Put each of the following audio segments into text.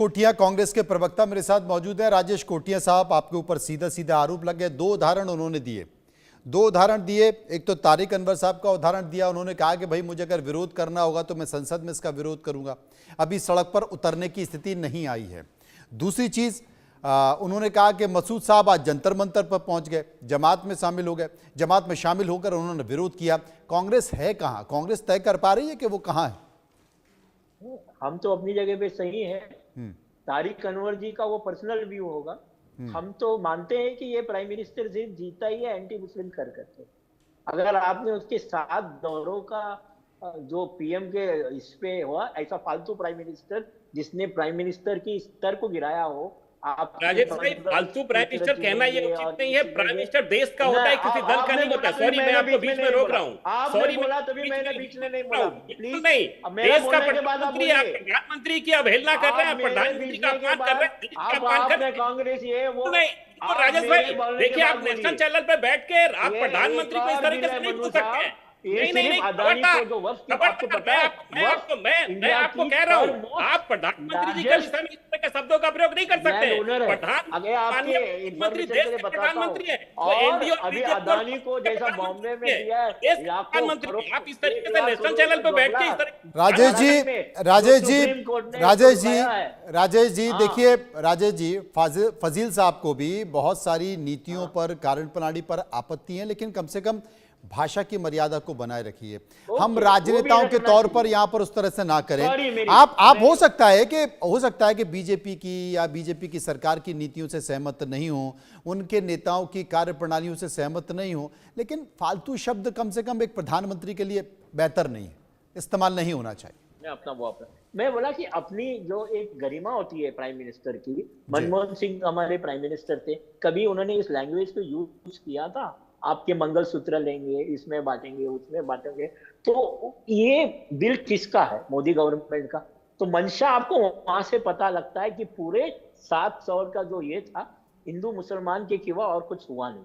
कोटिया कांग्रेस के प्रवक्ता मेरे साथ मौजूद हैं। राजेश कोटिया साहब, आपके ऊपर सीधा सीधा आरोप लग गए। दो उदाहरण उन्होंने दिए। एक तो तारिक अनवर साहब का उदाहरण दिया। उन्होंने कहा कि भाई मुझे अगर विरोध करना होगा तो मैं संसद में इसका विरोध करूंगा। अभी सड़क पर उतरने की स्थिति नहीं आई है। दूसरी चीज, उन्होंने कहा कि मसूद साहब आज जंतर मंतर पर पहुंच गए, जमात में शामिल हो गए। जमात में शामिल होकर उन्होंने विरोध किया। कांग्रेस है कहां? कांग्रेस तय कर पा रही है कि वो कहां है? हम तो अपनी जगह पे सही है। तारिक अनवर जी का वो पर्सनल व्यू होगा। हम तो मानते हैं कि ये प्राइम मिनिस्टर से जीता ही है एंटी मुस्लिम कर करके। अगर आपने उसके 7 दौरों का जो पीएम के इस पे हुआ, ऐसा फालतू प्राइम मिनिस्टर जिसने प्राइम मिनिस्टर की स्तर को गिराया हो। आप राजेश भाई, फालतू प्राइम मिनिस्टर कहना ये उचित नहीं है। प्राइम मिनिस्टर देश का होता है, किसी दल का नहीं होता। सॉरी, मैं आपको बीच में रोक रहा हूँ। सॉरी, बोला तभी मैंने बीच में नहीं बोला। बिल्कुल नहीं, देश का प्रधानमंत्री, आप प्रधानमंत्री की अवहेलना कर रहे हैं, प्रधानमंत्री का अपमान कर रहे हैं, देश का अपमान कर रहे हैं। कांग्रेस ये वो नहीं, राजेश भाई देखिए, आप नेशनल चैनल पे बैठ के आप प्रधानमंत्री को इस तरीके से नहीं पूछ सकते हैं। नहीं, अदानी को जो वक्त मैं आपको कह रहा हूँ, आप प्रधानमंत्री जी के विषय में इस तरह के शब्दों का प्रयोग नहीं कर सकते। प्रधानमंत्री देश के प्रधानमंत्री है, अभी अदानी को जैसा बॉम्बे में दिया है प्रधानमंत्री। आप इस तरीके से नेशनल चैनल पे बैठ के इस तरह। राजेश जी देखिए, राजेश जी, फजील साहब को भी बहुत सारी नीतियों पर, कारण प्रणाली पर आपत्ति है, लेकिन कम से कम भाषा की मर्यादा को बनाए रखिए। हम राजनेताओं के तौर पर यहां पर उस तरह से ना करें। आप हो सकता है कि बीजेपी की या बीजेपी की सरकार की नीतियों से सहमत नहीं हो, उनके नेताओं की कार्यप्रणालियों से सहमत नहीं हो, लेकिन फालतू शब्द कम से कम एक प्रधानमंत्री के लिए बेहतर नहीं है, इस्तेमाल नहीं होना चाहिए। मैं बोला कि अपनी जो एक गरिमा होती है प्राइम मिनिस्टर की, मनमोहन सिंह हमारे प्राइम मिनिस्टर थे, कभी उन्होंने इस लैंग्वेज को यूज किया था? आपके मंगलसूत्र लेंगे, इसमें बांटेंगे, उसमें बांटेंगे। तो ये दिल किसका है? मोदी गवर्नमेंट का। तो मंशा आपको वहां से पता लगता है कि पूरे 700 का जो ये था, हिंदू मुसलमान के सिवा और कुछ हुआ नहीं।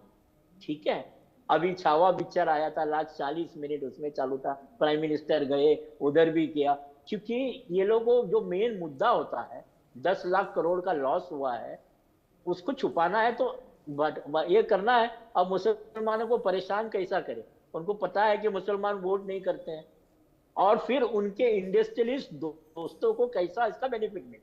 ठीक है, अभी छावा पिक्चर आया था, लास्ट 40 मिनट उसमें चालू था, प्राइम मिनिस्टर गए, उधर भी किया, क्योंकि ये लोगों जो मेन मुद्दा होता है, 10 लाख करोड़ का लॉस हुआ है, उसको छुपाना है। तो ये करना है। अब मुसलमानों को परेशान कैसा करे? उनको पता है कि मुसलमान वोट नहीं करते हैं, और फिर उनके इंडस्ट्रियलिस्ट दोस्तों को कैसा इसका बेनिफिट मिले।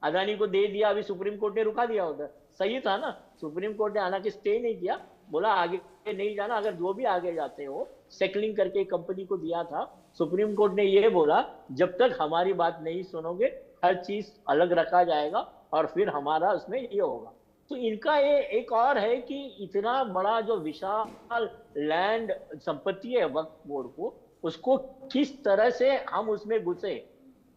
अदानी को दे दिया, अभी सुप्रीम कोर्ट ने रुका दिया। उधर सही था ना, सुप्रीम कोर्ट ने हालांकि स्टे नहीं किया, बोला आगे नहीं जाना। अगर जो भी आगे जाते हो, सेकलिंग करके कंपनी को दिया था, सुप्रीम कोर्ट ने ये बोला जब तक हमारी बात नहीं सुनोगे हर चीज अलग रखा जाएगा और फिर हमारा उसमें ये होगा। तो इनका ये एक और है कि इतना बड़ा जो विशाल लैंड संपत्ति है वक्फ बोर्ड को, उसको किस तरह से हम उसमें घुसे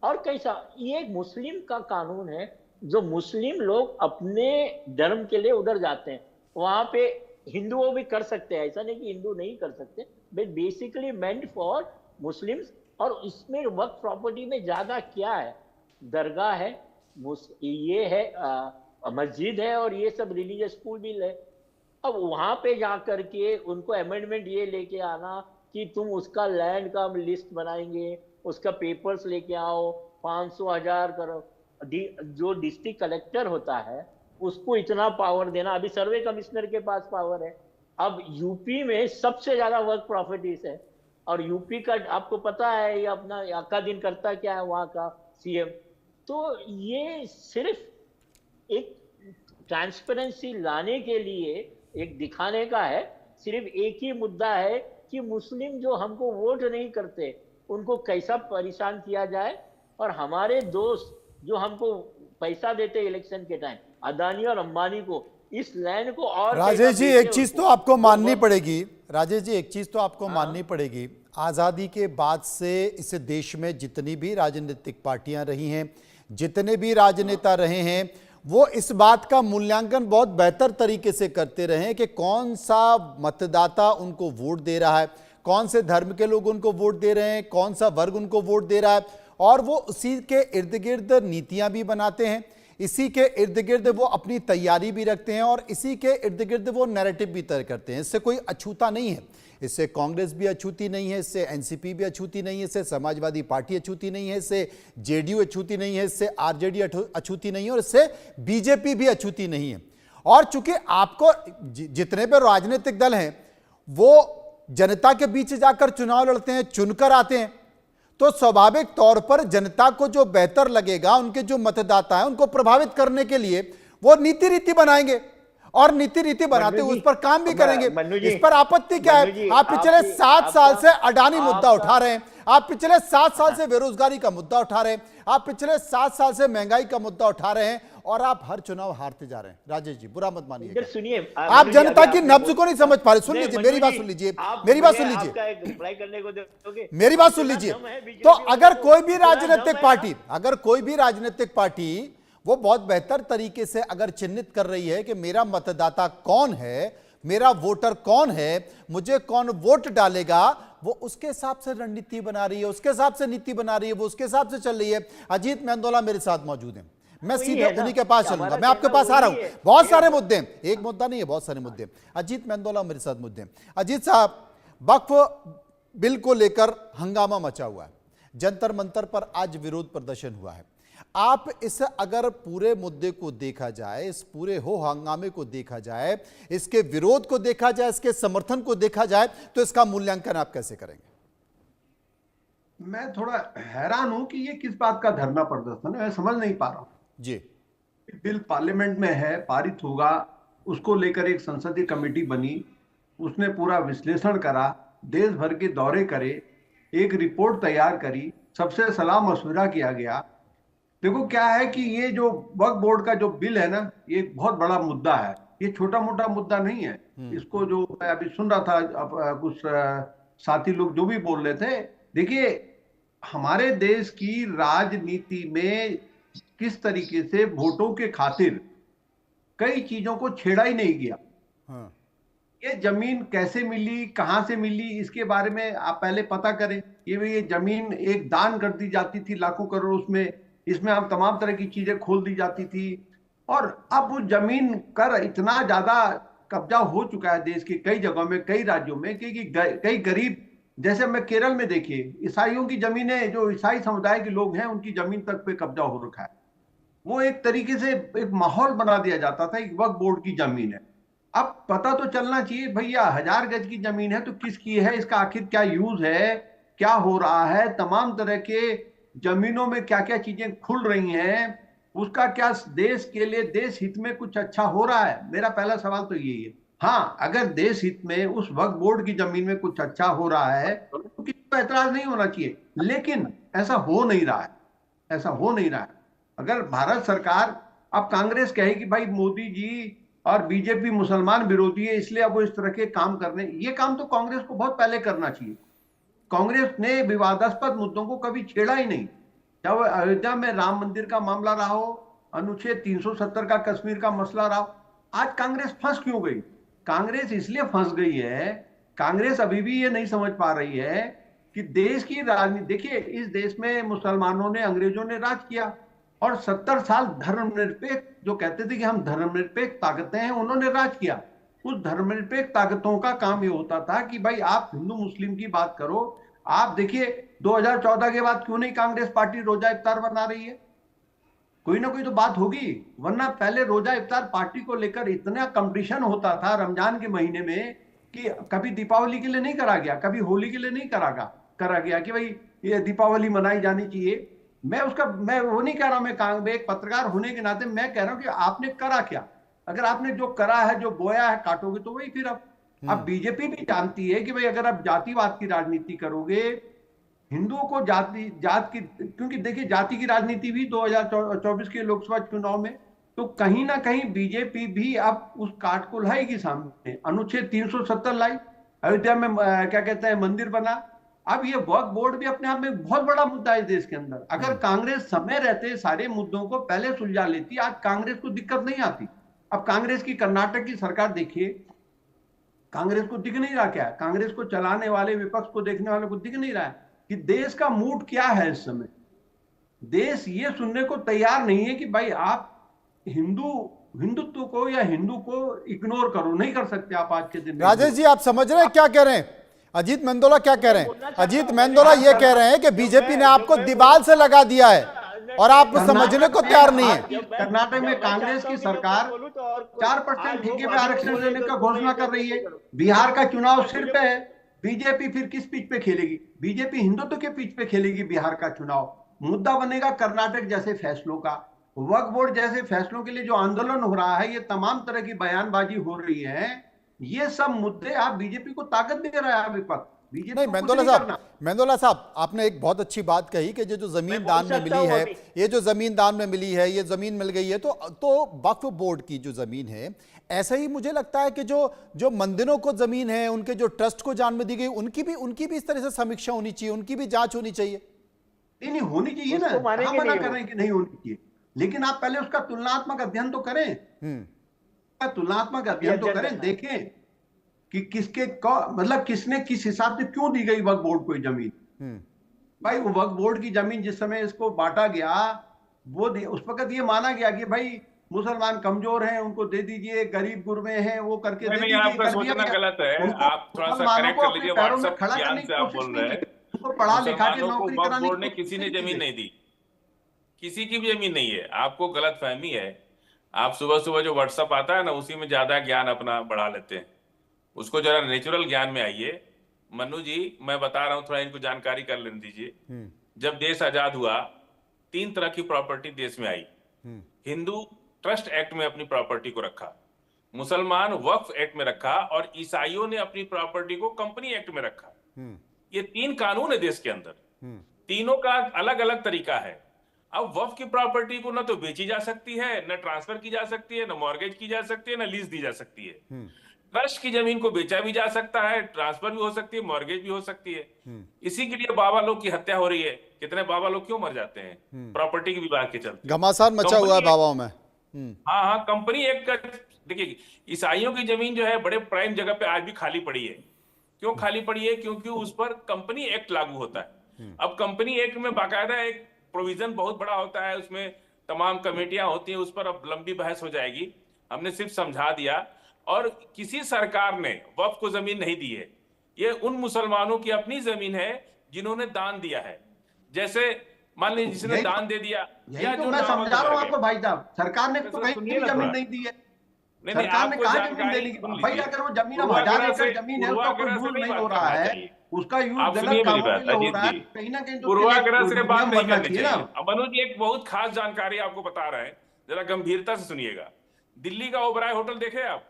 और कैसा। ये एक मुस्लिम का कानून है, जो मुस्लिम लोग अपने धर्म के लिए उधर जाते हैं, वहां पे हिंदुओं भी कर सकते हैं, ऐसा नहीं कि हिंदू नहीं कर सकते, but basically meant for Muslims. और इसमें वक्फ प्रॉपर्टी में ज्यादा क्या है? दरगाह है, ये है, मस्जिद है, और ये सब रिलीजियस स्कूल भी है। अब वहां पे जाकर के उनको अमेंडमेंट ये लेके आना कि तुम उसका लैंड का लिस्ट बनाएंगे, उसका पेपर्स लेके आओ, 500,000 करो। जो डिस्ट्रिक्ट कलेक्टर होता है उसको इतना पावर देना, अभी सर्वे कमिश्नर के पास पावर है। अब यूपी में सबसे ज्यादा वर्क प्रॉपर्टीज है, और यूपी का आपको पता है ये अपना आका दिन करता क्या है वहां का सीएम। तो ये सिर्फ एक ट्रांसपेरेंसी लाने के लिए, एक दिखाने का है। सिर्फ एक ही मुद्दा है कि मुस्लिम जो हमको वोट नहीं करते उनको कैसा परेशान किया जाए, और हमारे दोस्त जो हमको पैसा देते इलेक्शन के टाइम, अदानी और अंबानी को, इस लैंड को। और राजेश जी एक चीज तो आपको माननी पड़ेगी, राजेश जी एक चीज तो आपको माननी पड़ेगी, आजादी के बाद से इस देश में जितनी भी राजनीतिक पार्टियां रही हैं, जितने भी राजनेता रहे हैं, वो इस बात का मूल्यांकन बहुत बेहतर तरीके से करते रहे कि कौन सा मतदाता उनको वोट दे रहा है, कौन से धर्म के लोग उनको वोट दे रहे हैं, कौन सा वर्ग उनको वोट दे रहा है, और वो उसी के इर्द गिर्द नीतियां भी बनाते हैं। इसी के इर्द गिर्द वो अपनी तैयारी भी रखते हैं और इसी के इर्द गिर्द वो नैरेटिव भी तय करते हैं। इससे कोई अछूता नहीं है, इससे कांग्रेस भी अछूती नहीं है, इससे एनसीपी भी अछूती नहीं है, इससे समाजवादी पार्टी अछूती नहीं है, इससे जेडीयू अछूती नहीं है, इससे आरजेडी अछूती नहीं है और इससे बीजेपी भी अछूती नहीं है। और चूंकि आपको जितने भी राजनीतिक दल हैं वो जनता के बीच जाकर चुनाव लड़ते हैं, चुनकर आते हैं, तो स्वाभाविक तौर पर जनता को जो बेहतर लगेगा, उनके जो मतदाता हैं उनको प्रभावित करने के लिए वो नीति रीति बनाएंगे और नीति रीति बनाते हुए उस पर काम भी करेंगे। इस पर आपत्ति क्या है? आप पिछले 7 साल से अडानी मुद्दा उठा रहे हैं, आप पिछले 7 साल से बेरोजगारी का मुद्दा उठा रहे हैं, आप पिछले 7 साल से महंगाई का मुद्दा उठा रहे हैं और आप हर चुनाव हारते जा रहे हैं। राजेश जी, बुरा मत मानिए, सुनिए, आप जनता की नब्ज को नहीं समझ पा रहे। सुन लीजिए, मेरी बात सुन लीजिए, मेरी बात सुन लीजिए, मेरी बात सुन लीजिए। तो अगर कोई भी राजनीतिक पार्टी वो बहुत बेहतर तरीके से अगर चिन्हित कर रही है कि मेरा मतदाता कौन है, मेरा वोटर कौन है, मुझे कौन वोट डालेगा, वो उसके हिसाब से रणनीति बना रही है, उसके हिसाब से नीति बना रही है, वो उसके हिसाब से चल रही है। अजीत मेंदोला मेरे साथ मौजूद हैं, मैं सीधे उन्हीं के पास चलूंगा। मैं आपके पास आ रहा हूं, बहुत सारे मुद्दे हैं, एक मुद्दा नहीं है, बहुत सारे मुद्दे। अजीत मेंदोला मेरे साथ मुद्दे। अजीत साहब, वक्फ बिल को लेकर हंगामा मचा हुआ है, जंतर मंतर पर आज विरोध प्रदर्शन हुआ है। आप इस अगर पूरे मुद्दे को देखा जाए, इस पूरे हो हंगामे को देखा जाए, इसके विरोध को देखा जाए, इसके समर्थन को देखा जाए, तो इसका मूल्यांकन आप कैसे करेंगे? मैं थोड़ा हैरान हूं कि ये किस बात का धरना प्रदर्शन है, मैं समझ नहीं पा रहा हूं जी। बिल पार्लियामेंट में है, पारित होगा, उसको लेकर एक संसदीय कमेटी बनी, उसने पूरा विश्लेषण करा, देश भर के दौरे करे, एक रिपोर्ट तैयार करी, सबसे सलाह मशवरा किया गया। देखो क्या है कि ये जो वक्फ बोर्ड का जो बिल है ना, ये एक बहुत बड़ा मुद्दा है, ये छोटा मोटा मुद्दा नहीं है। इसको जो मैं अभी सुन रहा था, कुछ साथी लोग जो भी बोल रहे थे, देखिए हमारे देश की राजनीति में किस तरीके से वोटों के खातिर कई चीजों को छेड़ा ही नहीं गया। ये जमीन कैसे मिली, कहां से मिली, इसके बारे में आप पहले पता करें। ये जमीन एक दान कर दी जाती थी लाखों करोड़, इसमें हम तमाम तरह की चीजें खोल दी जाती थी और अब वो जमीन कर इतना ज्यादा कब्जा हो चुका है देश के कई जगहों में, कई राज्यों में, कि कई गरीब, जैसे मैं केरल में देखिए, ईसाइयों की जमीनें, जो ईसाई समुदाय के लोग हैं उनकी जमीन तक पे कब्जा हो रखा है। वो एक तरीके से एक माहौल बना दिया जाता था, एक वक्फ बोर्ड की जमीन है। अब पता तो चलना चाहिए भैया, 1000 गज की जमीन है तो किसकी है, इसका आखिर क्या यूज है, क्या हो रहा है, तमाम तरह के जमीनों में क्या क्या चीजें खुल रही हैं, उसका क्या देश के लिए, देश हित में कुछ अच्छा हो रहा है। मेरा पहला सवाल तो यही है। हाँ, अगर देश हित में उस वक्फ बोर्ड की जमीन में कुछ अच्छा हो रहा है तो किसी को ऐतराज नहीं होना चाहिए, लेकिन ऐसा हो नहीं रहा है, ऐसा हो नहीं रहा है। अगर भारत सरकार, अब कांग्रेस कहे कि भाई मोदी जी और बीजेपी मुसलमान विरोधी है इसलिए अब वो इस तरह के काम करने, ये काम तो कांग्रेस को बहुत पहले करना चाहिए। कांग्रेस ने विवादास्पद मुद्दों को कभी छेड़ा ही नहीं। जब अयोध्या में राम मंदिर का मामला रहा हो, अनुच्छेद 370 का कश्मीर का मसला रहा हो, आज कांग्रेस फंस क्यों गई? कांग्रेस इसलिए फंस गई है, कांग्रेस अभी भी ये नहीं समझ पा रही है कि देश की राजनीति, देखिए इस देश में मुसलमानों ने, अंग्रेजों ने राज किया और 70 साल धर्मनिरपेक्ष, जो कहते थे कि हम धर्मनिरपेक्ष ताकतें हैं, उन्होंने राज किया। उस धर्मनिरपेक्ष ताकतों का काम ये होता था कि भाई आप हिंदू मुस्लिम की बात करो। आप देखिए 2014 के बाद क्यों नहीं कांग्रेस पार्टी रोजा इफ्तार बना रही है? कोई ना कोई तो बात होगी, वरना पहले रोजा इफ्तार पार्टी को लेकर इतना कंपटीशन होता था रमजान के महीने में कि कभी दीपावली के लिए नहीं करा गया, कभी होली के लिए नहीं करा गया कि भाई ये दीपावली मनाई जानी चाहिए। मैं वो नहीं कह रहा, मैं एक पत्रकार होने के नाते मैं कह रहा हूं कि आपने करा क्या? अगर आपने जो करा है, जो बोया है, काटोगे तो वही फिर अब बीजेपी भी जानती है कि भाई अगर आप जातिवाद की राजनीति करोगे, हिंदुओं को जात की, क्योंकि देखिए जाति की राजनीति भी 2024 के लोकसभा चुनाव में तो कहीं ना कहीं बीजेपी भी अब उस काट को लाएगी सामने। अनुच्छेद 370 लाई, अयोध्या में क्या कहते हैं मंदिर बना, अब ये वक्फ बोर्ड भी अपने आप में बहुत बड़ा मुद्दा है इस देश के अंदर। अगर कांग्रेस समय रहते सारे मुद्दों को पहले सुलझा लेती, आज कांग्रेस को दिक्कत नहीं आती। अब कांग्रेस की कर्नाटक की सरकार देखिए, कांग्रेस को दिख नहीं रहा क्या? कांग्रेस को चलाने वाले, विपक्ष को देखने वाले को दिख नहीं रहा है कि देश का मूड क्या है इस समय। देश ये सुनने को तैयार नहीं है कि भाई आप हिंदुत्व को या हिंदू को इग्नोर करो, नहीं कर सकते आप आज के दिन में। राजेश जी, आप समझ रहे हैं क्या कह रहे हैं? अजीत मेंदोला क्या कह रहे हैं? अजीत मेंदोला ये कह रहे हैं कि बीजेपी ने आपको दीवार से लगा दिया है और आप समझने को तैयार नहीं है। कर्नाटक में कांग्रेस की सरकार 4% ठेके पे आरक्षण देने का घोषणा कर रही है। बिहार का चुनाव सिर पे है, बीजेपी फिर किस पिच पे खेलेगी? बीजेपी हिंदुत्व के पिच पे खेलेगी। बिहार का चुनाव मुद्दा बनेगा कर्नाटक जैसे फैसलों का, वक्फ बोर्ड जैसे फैसलों के लिए जो आंदोलन हो रहा है, ये तमाम तरह की बयानबाजी हो रही है, ये सब मुद्दे आप बीजेपी को ताकत दे रहा है विपक्ष। नहीं, मेंदोला साहब आपने एक बहुत अच्छी बात कही कि जो जमीन दान में मिली है, ये जो जमीन दान में मिली है, ये जमीन मिल गई है, तो वक्फ बोर्ड की जो जमीन है, ऐसा ही मुझे लगता है कि जो मंदिरों को जमीन है, उनके जो ट्रस्ट को जान में दी गई, उनकी भी इस तरह से समीक्षा होनी चाहिए, उनकी भी जांच होनी चाहिए। नहीं होनी चाहिए ना, हम मना कर रहे हैं कि नहीं होनी चाहिए, लेकिन आप पहले उसका तुलनात्मक अध्ययन तो करें। तुलनात्मक अध्ययन तो करें, देखें कि मतलब किसने किस हिसाब से क्यों दी गई वक्फ बोर्ड को जमीन। भाई वो वक्फ बोर्ड की जमीन जिस समय इसको बांटा गया, वो उस वक्त ये माना गया कि भाई मुसलमान कमजोर हैं, उनको दे दीजिए, गरीब गुरबे हैं, वो करके दे दीजिए। आपका सोचना गलत है, आप थोड़ा सा करेक्ट कर लीजिए। व्हाट्सएप ज्ञान से आप बोल रहे हैं, उनको पढ़ा लिखा के नौकरी वक्फ कराने बोर्ड ने किसी ने जमीन नहीं दी, किसी की भी जमीन नहीं है। आपको गलत फहमी है। आप सुबह सुबह जो व्हाट्सएप आता है ना, उसी में ज्यादा ज्ञान अपना बढ़ा लेते हैं। उसको जरा नेचुरल ज्ञान में आइए। मनु जी, मैं बता रहा हूं, थोड़ा इनको जानकारी कर लेने दीजिए। जब देश आजाद हुआ, 3 तरह की प्रॉपर्टी देश में आई। हिंदू ट्रस्ट एक्ट में अपनी प्रॉपर्टी को रखा, मुसलमान वक्फ एक्ट में रखा, और ईसाइयों ने अपनी प्रॉपर्टी को कंपनी एक्ट में रखा। ये 3 कानून है देश के अंदर, तीनों का अलग अलग तरीका है। अब वक्फ की प्रॉपर्टी को ना तो बेची जा सकती है, ना ट्रांसफर की जा सकती है, ना मॉर्गेज की जा सकती है, ना लीज दी जा सकती है। ट्रस्ट की जमीन को बेचा भी जा सकता है, ट्रांसफर भी हो सकती है, मॉर्गेज भी हो सकती है। इसी के लिए बाबा लोग की हत्या हो रही है। कितने बाबा लोग क्यों मर जाते हैं? प्रॉपर्टी के विवाद के चलते। घमासान मचा हुआ है बाबाओं में। हाँ, कंपनी एक का देखिए, ईसाइयों की जमीन जो है बड़े प्राइम जगह पे आज भी खाली पड़ी है। क्यों खाली पड़ी है? क्योंकि उस पर कंपनी एक्ट लागू होता है। अब कंपनी एक्ट में बाकायदा एक प्रोविजन बहुत बड़ा होता है, उसमें तमाम कमेटियां होती हैं। उस पर अब लंबी बहस हो जाएगी, हमने सिर्फ समझा दिया। और किसी सरकार ने वक्फ को जमीन नहीं दी है, ये उन मुसलमानों की अपनी जमीन है जिन्होंने दान दिया है। जैसे मान लीजिए जिसने दान दे दिया, या जो मैं समझा रहा हूं आपको भाई साहब, सरकार ने तो कहीं भी जमीन नहीं दी है। सरकार ने कहा जमीन देने की, भाई अगर वो जमीन 1000 एकड़ जमीन है, उसका कोई यूज नहीं हो रहा है, उसका यूज गलत कामों में हो रहा है, कहीं ना कहीं पूर्वाग्रह से बात नहीं करनी चाहिए। अब मनोज जी एक बहुत खास जानकारी आपको बता रहे हैं, जरा गंभीरता से सुनिएगा। दिल्ली का ओबराय होटल देखे आप?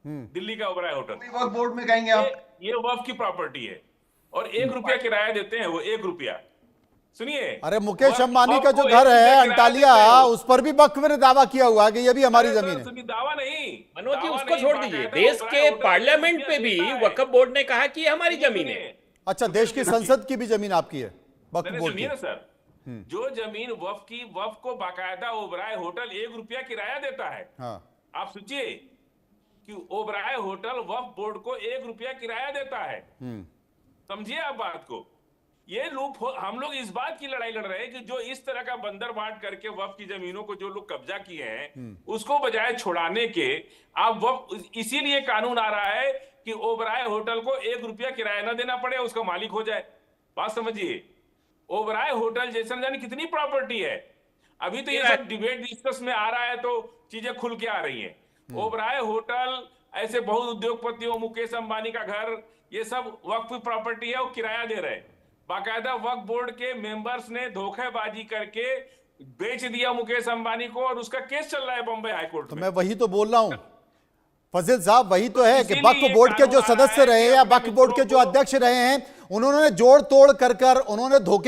दिल्ली का ओबराय होटल वक्फ बोर्ड में कहेंगे आप, ये वक्फ की प्रॉपर्टी है और 1 रुपया किराया देते हैं वो, 1 रुपया। सुनिए, अरे मुकेश अंबानी का जो घर है अंटालिया, उस पर भी वक्फ ने दावा किया हुआ है कि ये भी हमारी जमीन है। दावा नहीं मनोज जी, उसको छोड़ दीजिए। देश के पार्लियामेंट में भी वक्फ बोर्ड ने कहा कि ये हमारी जमीन है। अच्छा, देश की संसद की भी जमीन आपकी है वक्फ बोर्ड की? सर, जो जमीन वक्फ को बाकायदा ओबराय होटल 1 रुपया किराया देता है। आप सोचिए कि ओबराय होटल वक्फ बोर्ड को 1 रुपया किराया देता है। समझिए आप बात को। ये लूप हम लोग इस बात की लड़ाई लड़ रहे हैं कि जो इस तरह का बंदर बांट करके वक्फ की जमीनों को जो लोग कब्जा किए हैं, उसको बजाय छुड़ाने के आप वक्फ, इसीलिए कानून आ रहा है कि ओबराय होटल को 1 रुपया किराया ना देना पड़े, उसका मालिक हो जाए। बात समझिए, ओबराय होटल जैसे जाने कितनी प्रॉपर्टी है। अभी तो ये सब डिबेट डिस्कस में आ रहा है तो चीजें खुल के आ रही है। ओबराय होटल, ऐसे बहुत उद्योगपतियों, मुकेश अंबानी का घर, ये सब वक्फ प्रॉपर्टी है, वो किराया दे रहे हैं। बाकायदा वक्फ बोर्ड के मेंबर्स ने धोखेबाजी करके बेच दिया मुकेश अंबानी को, और उसका केस चल रहा है बॉम्बे हाईकोर्ट में। तो मैं वही तो बोल रहा हूं फजील साहब, वही तो है कि वक्फ बोर्ड के जो सदस्य रहे या वक्फ बोर्ड के जो अध्यक्ष रहे हैं, उन्होंने जोड़ तोड़ कर उन्होंने धोखे